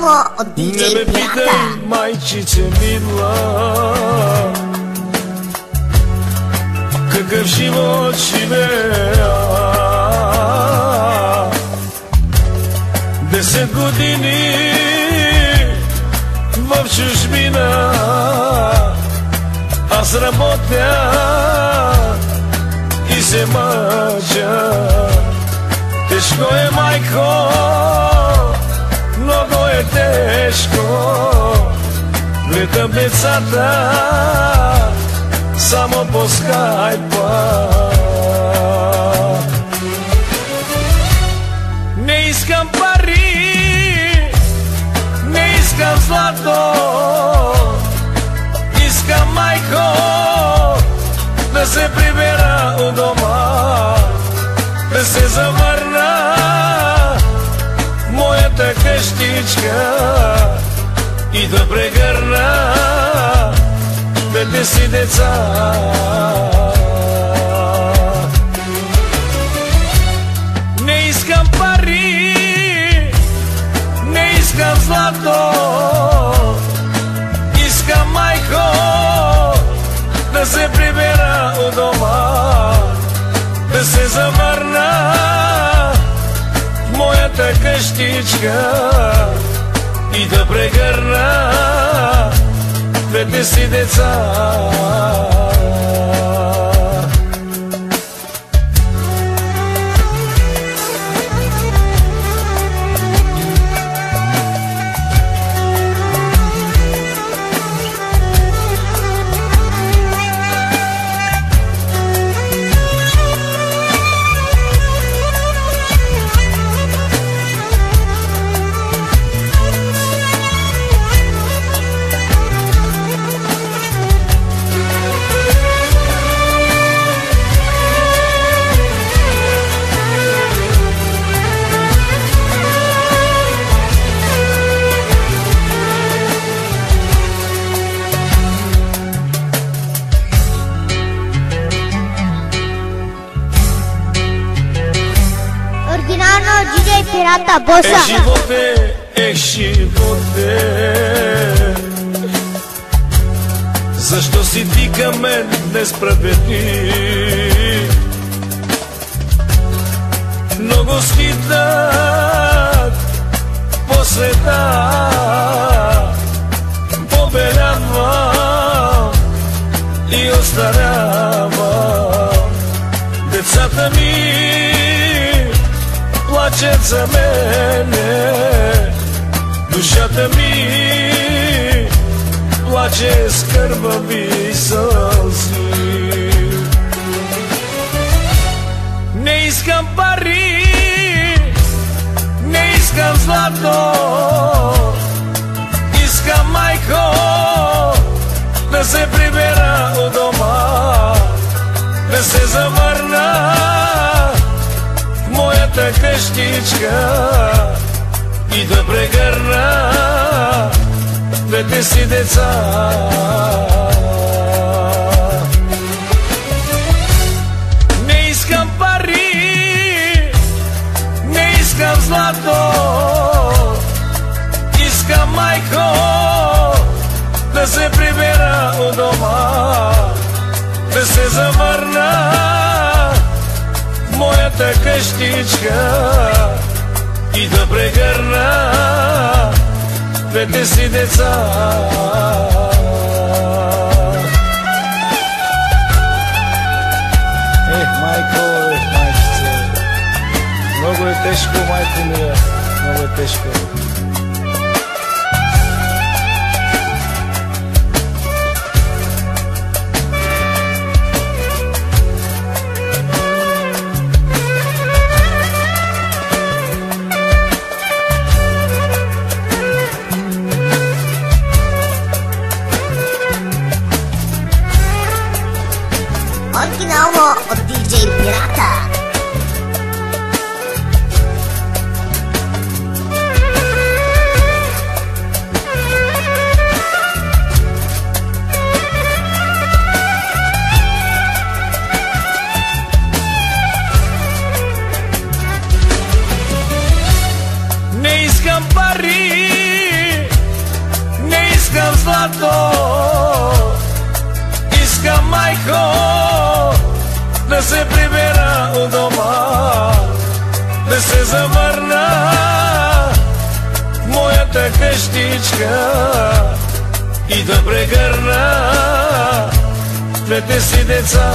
Оригинално от DJ Pirata. Не ме питай, майчице мила, какъв живот живея. 10 години в чужбина аз работя и се мъча. Тежко е, майко, много е тежко. Гледам децата само по скайпа. Не искам пари, не искам злато, искам, майко, да се прибера у дома, да се завърна в моята къщичка и да прегърна двете си деца. Не искам пари, не искам злато, искам, майко, да се прибера у дома, да се завърна в моята къщичка и да прегърна двете си деца. DJ Pirata, боса. Животе, защо си ти към мен несправедлив? Много скитат по света, побелявам и остарявам. Децата ми плачат за мене, душата ми плаче с кървави сълзи. Не искам пари, не искам злато, искам, майко, да се прибера у дома, да се завърна в моята къщичка и да прегърна двете си деца. Не искам пари, не искам злато, искам, майко, да се прибера у дома, да се завърна в моята къщичка и да прегърна двете си деца. Майко, майчице, много е тежко, майко мия, много е тежко. Оригинално от DJ Pirata. tată, isca majko, da se pribera u doma, da se zamrna moята къщичка и да прегърна двете си деца.